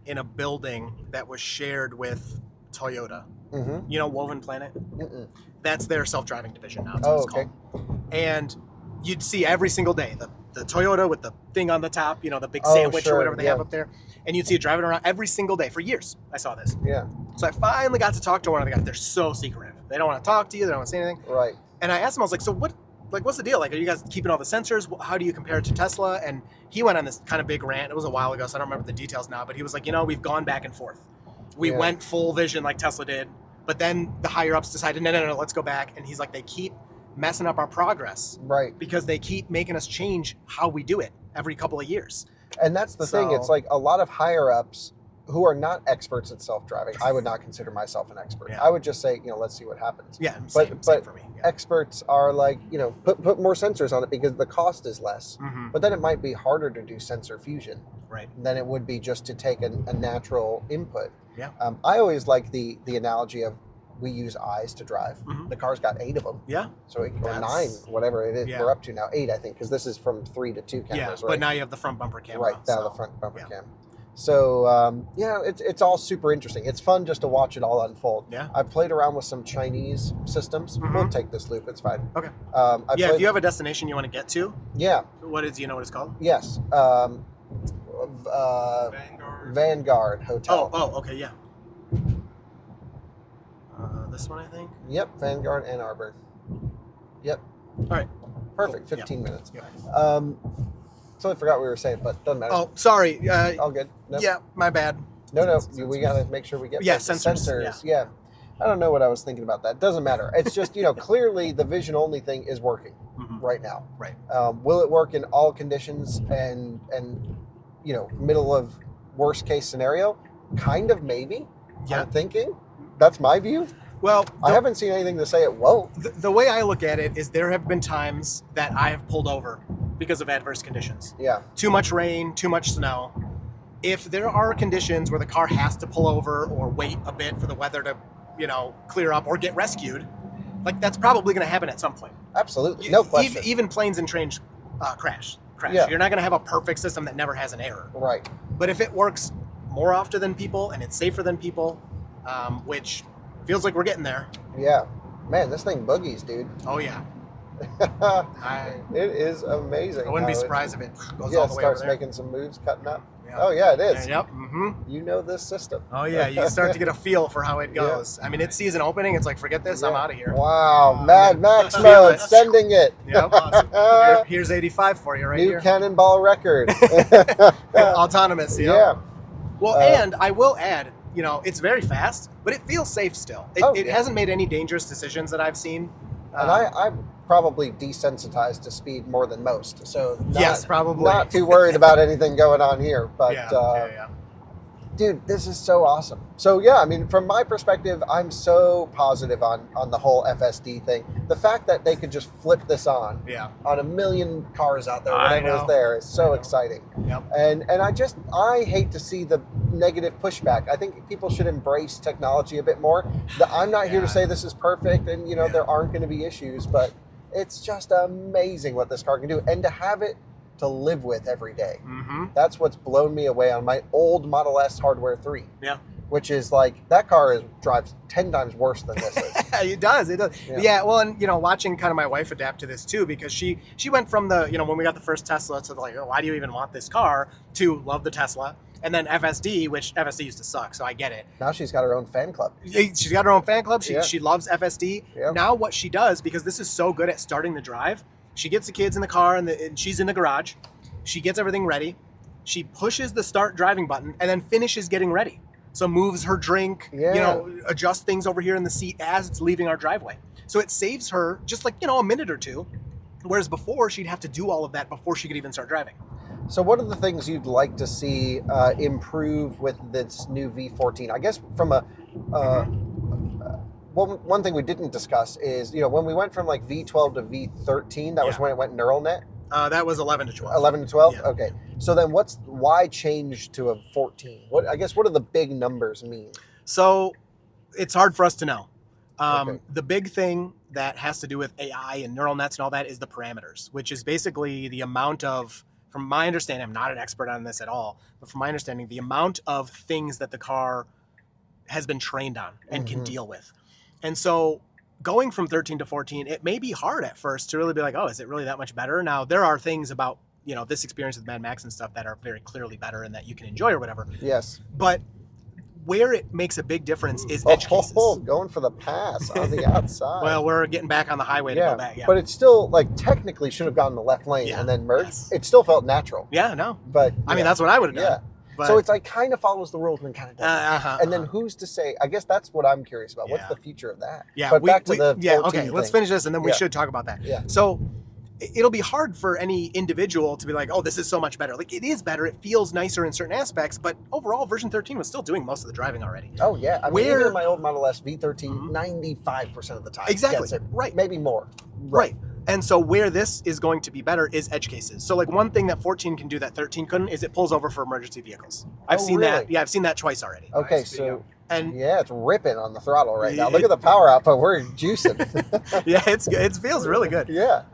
in a building that was shared with Toyota. Woven Planet? That's their self-driving division now. That's what it's called. And you'd see every single day the Toyota with the thing on the top, the big sandwich or whatever they have up there. And you'd see it driving around every single day for years. I saw this. Yeah. So I finally got to talk to one of the guys. They're so secretive. They don't want to talk to you. They don't want to say anything. Right. And I asked him, I was like, so what's the deal? Like, are you guys keeping all the sensors? How do you compare it to Tesla? And he went on this kind of big rant. It was a while ago, so I don't remember the details now. But he was like, we've gone back and forth. We went full vision like Tesla did. But then the higher ups decided, no, let's go back. And he's like, they keep messing up our progress. Right. Because they keep making us change how we do it every couple of years. And that's the thing. It's like a lot of higher ups who are not experts at self-driving. I would not consider myself an expert. Yeah. I would just say, let's see what happens. Yeah, same for me. Yeah. Experts are like, put more sensors on it because the cost is less. But then it might be harder to do sensor fusion than it would be just to take a natural input. Yeah. I always like the analogy of we use eyes to drive. The car's got 8 of them. Yeah. So or 9, whatever it is. Yeah. We're up to now 8, I think, because this is from 3 to 2 cameras, right? But now you have the front bumper camera. Right, now the front bumper cam. So, it's all super interesting. It's fun just to watch it all unfold. Yeah. I played around with some Chinese systems. We'll take this loop. It's fine. Okay. If you have a destination you want to get to. Yeah. Do you know what it's called? Yes. Vanguard Hotel. Oh, okay, yeah. This one, I think? Yep, Vanguard Ann Arbor. Yep. All right. Perfect, 15 minutes. Yeah. So I forgot what we were saying, but doesn't matter. Oh, sorry. All good. Nope. Yeah, my bad. No, we got to make sure we get sensors. Yeah. I don't know what I was thinking about that. Doesn't matter. It's just, clearly the vision only thing is working right now. Right. Will it work in all conditions and middle of worst case scenario? Kind of, maybe. Yeah. I'm thinking. That's my view. Well, I haven't seen anything to say it won't. The way I look at it is there have been times that I have pulled over because of adverse conditions. Yeah. Too much rain, too much snow. If there are conditions where the car has to pull over or wait a bit for the weather to, clear up or get rescued, like that's probably going to happen at some point. Absolutely. No question. Even planes and trains crash. Yeah. You're not going to have a perfect system that never has an error. Right. But if it works more often than people and it's safer than people, which feels like we're getting there. Yeah. Man, this thing boogies, dude. Oh, yeah. It is amazing. I wouldn't be surprised if it goes all the way starts over there. making some moves, cutting up. Yeah. Oh, yeah, it is. Yep. You know this system. Oh, yeah. You start to get a feel for how it goes. Yeah. I mean, it sees an opening. It's like, forget this. I'm out of here. Wow. Mad Max mode. Sending it. Yep. Awesome. Here's 85 for you right here. New cannonball record. Autonomous. Yep. Yeah. Well, and I will add, it's very fast, but it feels safe still. It hasn't made any dangerous decisions that I've seen. And I'm probably desensitized to speed more than most. So yes, probably not too worried about anything going on here. But Dude, this is so awesome. So yeah, I mean, from my perspective, I'm so positive on the whole FSD thing. The fact that they could just flip this on a million cars out there, whatever is there, is so exciting. Yep. And I hate to see the negative pushback. I think people should embrace technology a bit more. I'm not here to say this is perfect and there aren't going to be issues, but it's just amazing what this car can do, and to have it to live with every day. That's what's blown me away on my old Model S Hardware 3. Yeah. Which is like, that car drives 10 times worse than this is. It does. Yeah. Well, and watching kind of my wife adapt to this too, because she went from the, when we got the first Tesla to like, oh, why do you even want this car, to love the Tesla. And then FSD, which FSD used to suck, so I get it. Now she's got her own fan club. She's got her own fan club. She loves FSD. Yeah. Now what she does, because this is so good at starting the drive, she gets the kids in the car and she's in the garage. She gets everything ready. She pushes the start driving button and then finishes getting ready. So moves her drink, adjusts things over here in the seat as it's leaving our driveway. So it saves her just like, a minute or two. Whereas before, she'd have to do all of that before she could even start driving. So what are the things you'd like to see improve with this new V14? I guess from a... one thing we didn't discuss is, when we went from like V12 to V13, that was when it went neural net. That was 11 to 12. 11 to 12? Yeah. Okay. So then why change to a 14? What do the big numbers mean? So it's hard for us to know. Okay. The big thing that has to do with AI and neural nets and all that is the parameters, which is basically the amount of, from my understanding, I'm not an expert on this at all, but from my understanding, the amount of things that the car has been trained on and can deal with. And so going from 13 to 14, it may be hard at first to really be like, oh, is it really that much better? Now, there are things about, this experience with Mad Max and stuff that are very clearly better and that you can enjoy or whatever. Yes. But where it makes a big difference is edge cases. Going for the pass on the outside. Well, we're getting back on the highway to go back. Yeah. But it still, like, technically should have gone the left lane and then merged. Yes. It still felt natural. Yeah, no. But I mean, that's what I would have done. Yeah. But, so it's like kind of follows the rules and kind of doesn't. And then who's to say? I guess that's what I'm curious about. What's the future of that? Yeah. But back to the 14 okay. Let's finish this, and then we should talk about that. Yeah. So it'll be hard for any individual to be like, oh, this is so much better. Like, it is better. It feels nicer in certain aspects, but overall, version 13 was still doing most of the driving already. Oh yeah. I mean, even in my old Model S V13, 95% of the time, exactly. Gets it. Right. Maybe more. Right. And so where this is going to be better is edge cases. So like one thing that 14 can do that 13 couldn't is it pulls over for emergency vehicles. I've seen that. Yeah, I've seen that twice already. Okay, nice so and yeah, it's ripping on the throttle right now. Look at the power output. We're juicing. Yeah, it feels really good. Yeah.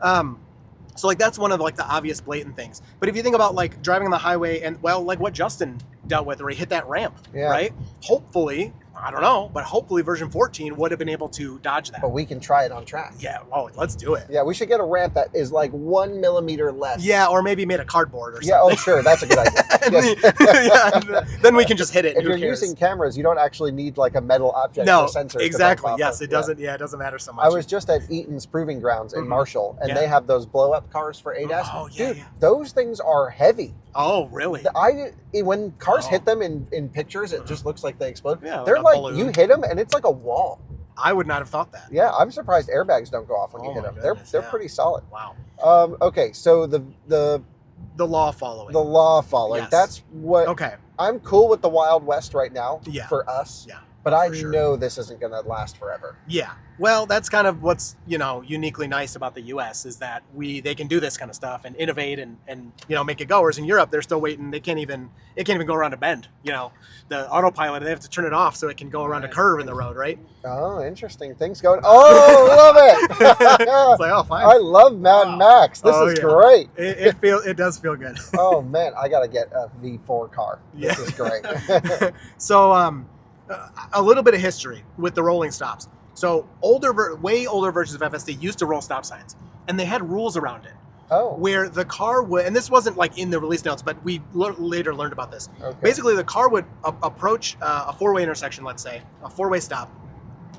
So like that's one of like the obvious blatant things. But if you think about like driving on the highway and like what Justin dealt with, where he hit that ramp, right? Hopefully, I don't know, but hopefully version 14 would have been able to dodge that. But we can try it on track. Yeah, well, let's do it. Yeah, we should get a ramp that is like 1 millimeter less. Yeah, or maybe made of cardboard or something. Yeah, oh sure, that's a good idea. Then we can just hit it. If you're using cameras, you don't actually need like a metal object or sensor. Exactly. Yes, it doesn't. Yeah, it doesn't matter so much. I was just at Eaton's Proving Grounds in Marshall, and they have those blow-up cars for ADAS. Oh, yeah, dude, those things are heavy. Oh, really? When cars hit them in pictures, it just looks like they explode. Yeah, they're like you hit them, and it's like a wall. I would not have thought that. Yeah, I'm surprised airbags don't go off when you hit them. They're pretty solid. Wow. Okay, so the law following. The law following. Yes. That's what. Okay. I'm cool with the Wild West right now. Yeah. For us. Yeah. But I know this isn't going to last forever. Yeah. Well, that's kind of what's, uniquely nice about the US is that they can do this kind of stuff and innovate and make it go. Whereas in Europe, they're still waiting. It can't even go around a bend. The autopilot, they have to turn it off so it can go around a curve in the road, right? Oh, interesting. Things going. Oh, love it. It's like, oh, fine. I love Mad Max. This is great. It does feel good. Oh man, I got to get a V4 car. This is great. So, a little bit of history with the rolling stops. So way older versions of FSD used to roll stop signs, and they had rules around it. Oh. Where the car would, and this wasn't like in the release notes, but we later learned about this. Okay. Basically, the car would approach a four-way intersection, let's say, a four-way stop,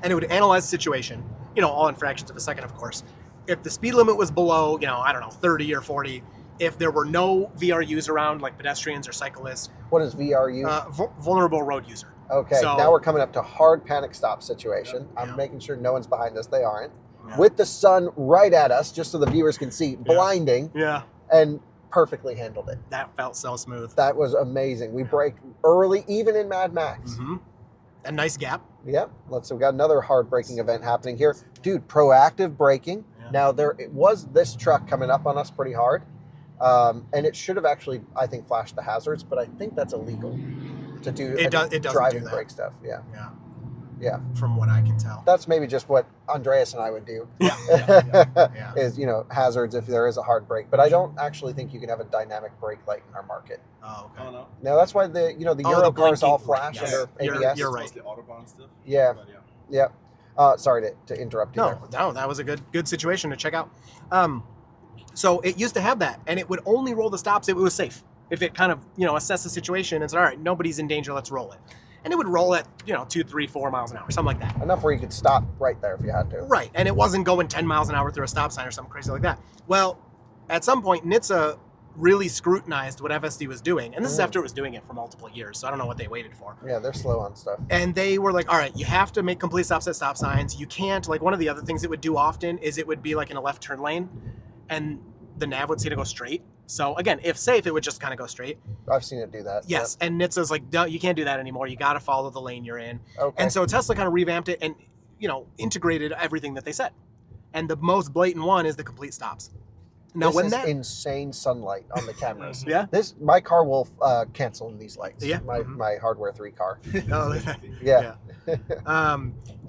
and it would analyze the situation, all in fractions of a second, of course. If the speed limit was below, 30 or 40, if there were no VRUs around, like pedestrians or cyclists. What is VRU? Vulnerable road user. Okay, so now we're coming up to hard panic stop situation. I'm making sure no one's behind us. They aren't. With the sun right at us, just so the viewers can see, blinding. Yeah. And perfectly handled it. That felt so smooth. That was amazing. We braked early, even in Mad Max. Mm-hmm. A nice gap. Yep. We got another hard braking event happening here. Dude, proactive braking. Yeah. Now, it was this truck coming up on us pretty hard. And it should have actually, I think, flashed the hazards, but I think that's illegal to do It doesn't driving do that. brake stuff. Yeah. Yeah. Yeah. From what I can tell. That's maybe just what Andreas and I would do. Yeah. Is, hazards if there is a hard brake. But I don't actually think you can have a dynamic brake light in our market. Oh, okay. Oh, no. Now, that's why the Euro cars all blinking, flash yes. under You're ABS. right. It's mostly Autobahn stuff. Yeah. But yeah. Yeah. Sorry to interrupt you there. No, that was a good situation to check out. So it used to have that, and it would only roll the stops if it was safe. If it kind of, assessed the situation and said, all right, nobody's in danger, let's roll it. And it would roll at, 2, 3, 4 miles an hour, something like that. Enough where you could stop right there if you had to. Right, and it wasn't going 10 miles an hour through a stop sign or something crazy like that. Well, at some point, NHTSA really scrutinized what FSD was doing, and this is after it was doing it for multiple years, so I don't know what they waited for. Yeah, they're slow on stuff. And they were like, all right, you have to make complete stops at stop signs. You can't, one of the other things it would do often is it would be in a left turn lane, and the nav would see to go straight. So again, if safe, it would just kind of go straight. I've seen it do that. Yes, and NHTSA's like, no, you can't do that anymore. You got to follow the lane you're in. Okay. And so Tesla kind of revamped it and, integrated everything that they said. And the most blatant one is the complete stops. Now, this is insane sunlight on the cameras. Yeah. My car will cancel in these lights. Yeah. My Hardware 3 car. Oh, Yeah.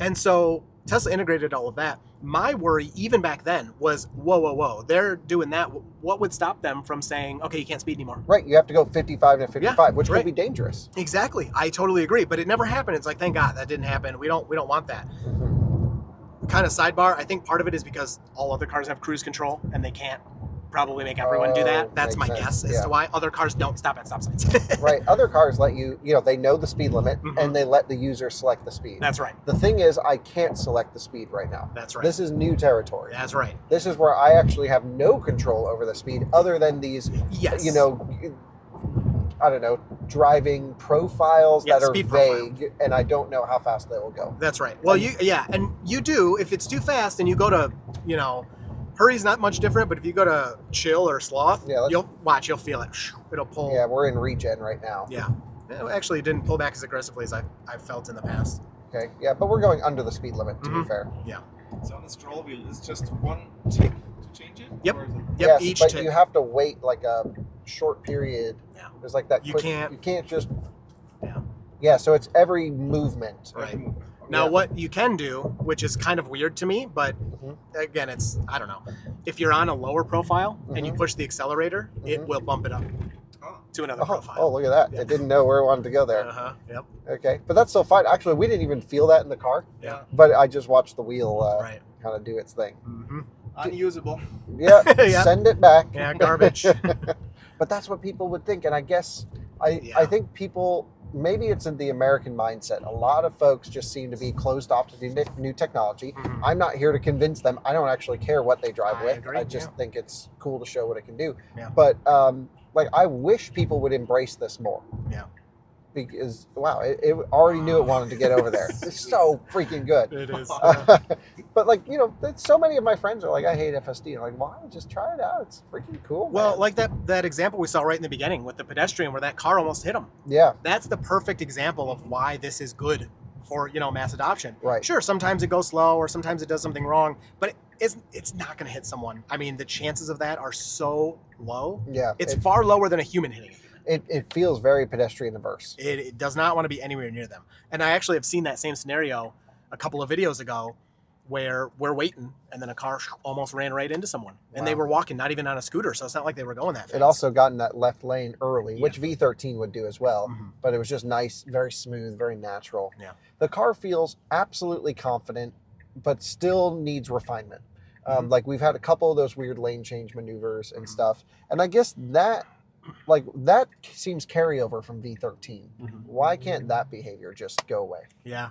and so Tesla integrated all of that. My worry, even back then, was, whoa. They're doing that. What would stop them from saying, okay, you can't speed anymore? Right. You have to go 55 to 55, which right. could be dangerous. Exactly. I totally agree. But it never happened. It's like, thank God that didn't happen. We don't want that. Kind of sidebar, I think part of it is because all other cars have cruise control and they can't probably make everyone do that. That's my guess as to why other cars don't stop at stop signs. Right. Other cars let you, they know the speed limit and they let the user select the speed. That's right. The thing is, I can't select the speed right now. That's right. This is new territory. That's right. This is where I actually have no control over the speed other than these, Yes. I don't know, driving profiles that are vague, profile. And I don't know how fast they will go. That's right. Well, and you do, if it's too fast and you go to, hurry's not much different, but if you go to chill or sloth, you'll feel it. It'll pull. Yeah, we're in regen right now. Yeah. Actually, it didn't pull back as aggressively as I've felt in the past. Okay, yeah, but we're going under the speed limit, to be fair. Yeah. So on the scroll wheel, it's just one tick to change it? Yep. Or is it... Yep. Yes, Each but tick. you have to wait a short period. Yeah. There's that. You quick, can't. You can't just. Yeah. Yeah, so it's every movement. Right. Okay. Now, what you can do, which is kind of weird to me, but again, I don't know. If you're on a lower profile and you push the accelerator, it will bump it up to another profile. Oh, look at that. Yeah. It didn't know where it wanted to go there. Yep. Okay, but that's still fine. Actually, we didn't even feel that in the car. Yeah. But I just watched the wheel kind of do its thing. Mm-hmm. Unusable. Yeah, Yeah. Send it back. Yeah, garbage. But that's what people would think. And I guess, I think people, maybe it's in the American mindset. A lot of folks just seem to be closed off to new technology. Mhm. I'm not here to convince them. I don't actually care what they drive I with. agree, I just think it's cool to show what it can do. Yeah. But I wish people would embrace this more. Yeah. Because, wow, it already knew it wanted to get over there. It's so freaking good. It is. But so many of my friends are like, I hate FSD. I'm like, why? Just try it out. It's freaking cool. Well, man. like that example we saw right in the beginning with the pedestrian where that car almost hit him. Yeah. That's the perfect example of why this is good for, mass adoption. Right. Sure, sometimes it goes slow or sometimes it does something wrong, but it's not going to hit someone. I mean, the chances of that are so low. Yeah. It's far lower than a human hitting it. It feels very pedestrian averse. It does not want to be anywhere near them. And I actually have seen that same scenario a couple of videos ago where we're waiting and then a car almost ran right into someone. And they were walking, not even on a scooter, so it's not like they were going that fast. It also got in that left lane early, which V13 would do as well. Mhm. But it was just nice, very smooth, very natural. Yeah. The car feels absolutely confident, but still needs refinement. We've had a couple of those weird lane change maneuvers and stuff. And I guess that seems carryover from V13. Why can't that behavior just go away? Yeah.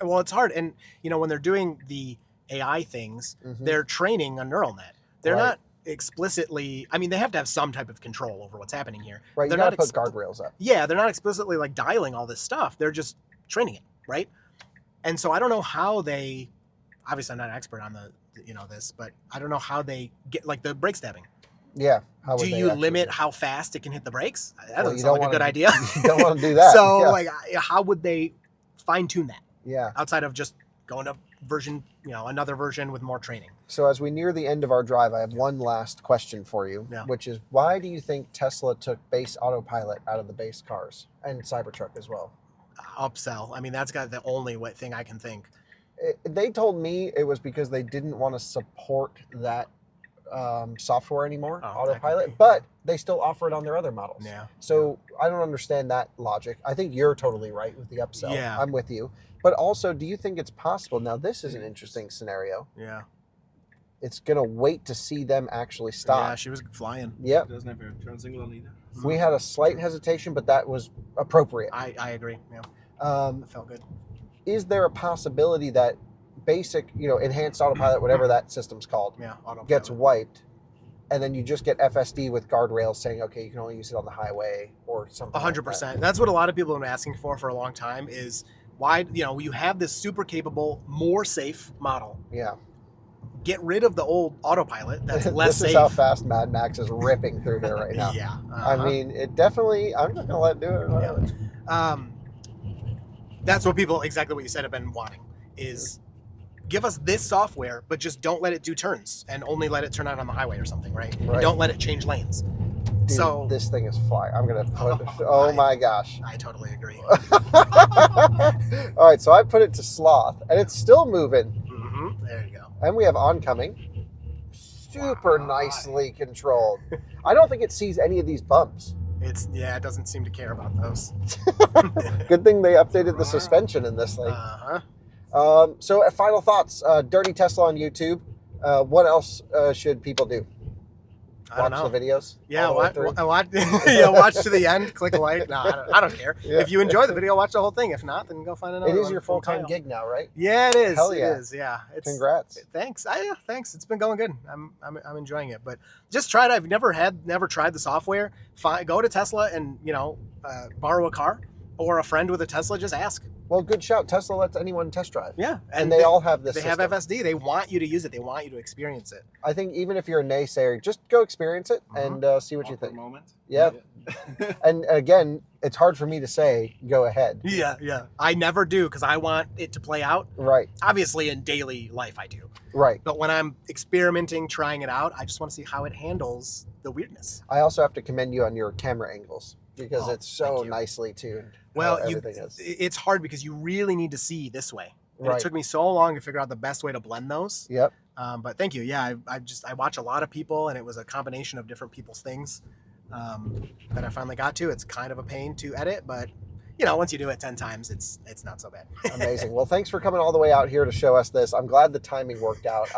Well, it's hard. And, when they're doing the AI things, they're training a neural net. They're not explicitly, they have to have some type of control over what's happening here. Right, They're you gotta not put guardrails up. Yeah, they're not explicitly dialing all this stuff. They're just training it, right? And so I don't know how they, obviously I'm not an expert on this, but I don't know how they get, the brake stabbing. Yeah. How would Do they you actually limit do it? how fast it can hit the brakes? That Well, doesn't you sound don't like a good wanna idea. You don't want to do that. So, yeah. like, how would they fine tune that Yeah. outside of just going to version, another version with more training? So as we near the end of our drive, I have one last question for you, Yeah. which is why do you think Tesla took base autopilot out of the base cars and Cybertruck as well? Upsell. I mean, that's got the only thing I can think. They told me it was because they didn't want to support that software anymore, autopilot, but they still offer it on their other models. Yeah. So I don't understand that logic. I think you're totally right with the upsell. Yeah. I'm with you. But also, do you think it's possible? Now, this is an interesting scenario. Yeah. It's going to wait to see them actually stop. Yeah, she was flying. Yep. It doesn't have a turn signal on either. We had a slight hesitation, but that was appropriate. I agree. Yeah. It felt good. Is there a possibility that basic, enhanced autopilot, whatever that system's called, Autopilot. gets wiped, and then you just get FSD with guardrails saying, okay, you can only use it on the highway or something? 100%. That's what a lot of people have been asking for a long time is why, you have this super capable, more safe model. Yeah. Get rid of the old autopilot that's less This safe. is how fast Mad Max is ripping through here right now. Yeah. I mean, it definitely, I'm not going to let it do it. Yeah. That's what people, exactly what you said, have been wanting is give us this software, but just don't let it do turns and only let it turn out on the highway or something, right? Don't let it change lanes. Dude, so this thing is flying. I'm going to put, my gosh. I totally agree. All right, so I put it to sloth, and it's still moving. Mm-hmm. There you go. And we have oncoming. Super nicely controlled. I don't think it sees any of these bumps. It doesn't seem to care about those. Good thing they updated the suspension in this thing. So final thoughts. Dirty Tesla on YouTube. What else should people do? I don't know. Watch the videos? Yeah, watch to the end, click a like. No, I don't care. Yeah. If you enjoy the video, watch the whole thing. If not, then go find another It is one your from full-time Kyle. gig now, right? Yeah, it is. Hell yeah. It is. Yeah. Congrats. Thanks. Thanks. It's been going good. I'm enjoying it. But just try it. I've never tried the software. Go to Tesla and borrow a car, or a friend with a Tesla. Just ask. Well, good shout. Tesla lets anyone test drive. Yeah, and they all have this. They system. have FSD. They want you to use it. They want you to experience it. I think even if you're a naysayer, just go experience it and see what you think. Moment. Yeah. And again, it's hard for me to say go ahead. Yeah. I never do because I want it to play out. Right. Obviously, in daily life, I do. Right. But when I'm experimenting, trying it out, I just want to see how it handles the weirdness. I also have to commend you on your camera angles because it's so nicely tuned. Well, everything is. It's hard because you really need to see this way. And Right. it took me so long to figure out the best way to blend those. Yep. But thank you. Yeah, I watch a lot of people, and it was a combination of different people's things that I finally got to. It's kind of a pain to edit, but once you do it 10 times, it's not so bad. Amazing. Well, thanks for coming all the way out here to show us this. I'm glad the timing worked out.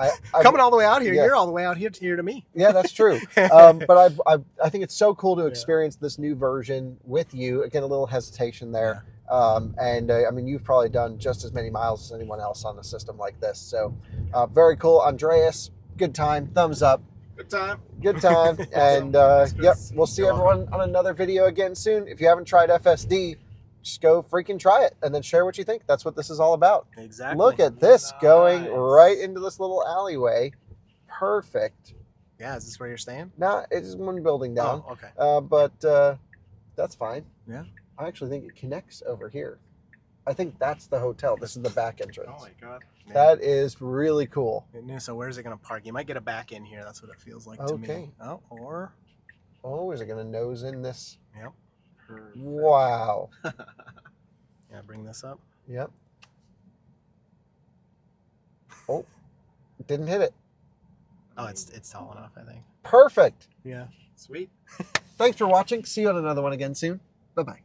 Coming all the way out here, yeah. You're all the way out here to me. Yeah, that's true. But I think it's so cool to experience this new version with you. Again, a little hesitation there. I mean, you've probably done just as many miles as anyone else on a system like this. So very cool. Andreas, good time. Thumbs up. Good time. Good time. And yep, we'll see everyone on another video again soon. If you haven't tried FSD, just go freaking try it and then share what you think. That's what this is all about. Exactly. Look at this going right into this little alleyway. Perfect. Yeah, is this where you're staying? Nah, it's one building down. Oh, okay. But that's fine. Yeah. I actually think it connects over here. I think that's the hotel. This is the back entrance. Oh my god. That is really cool. So where's it going to park? You might get a back in here. That's what it feels like to me. Oh, or... Oh, is it going to nose in this? Yep. Perfect. Wow. Yeah, bring this up. Yep. Oh, didn't hit it. Oh, it's tall enough, I think. Perfect. Yeah. Sweet. Thanks for watching. See you on another one again soon. Bye-bye.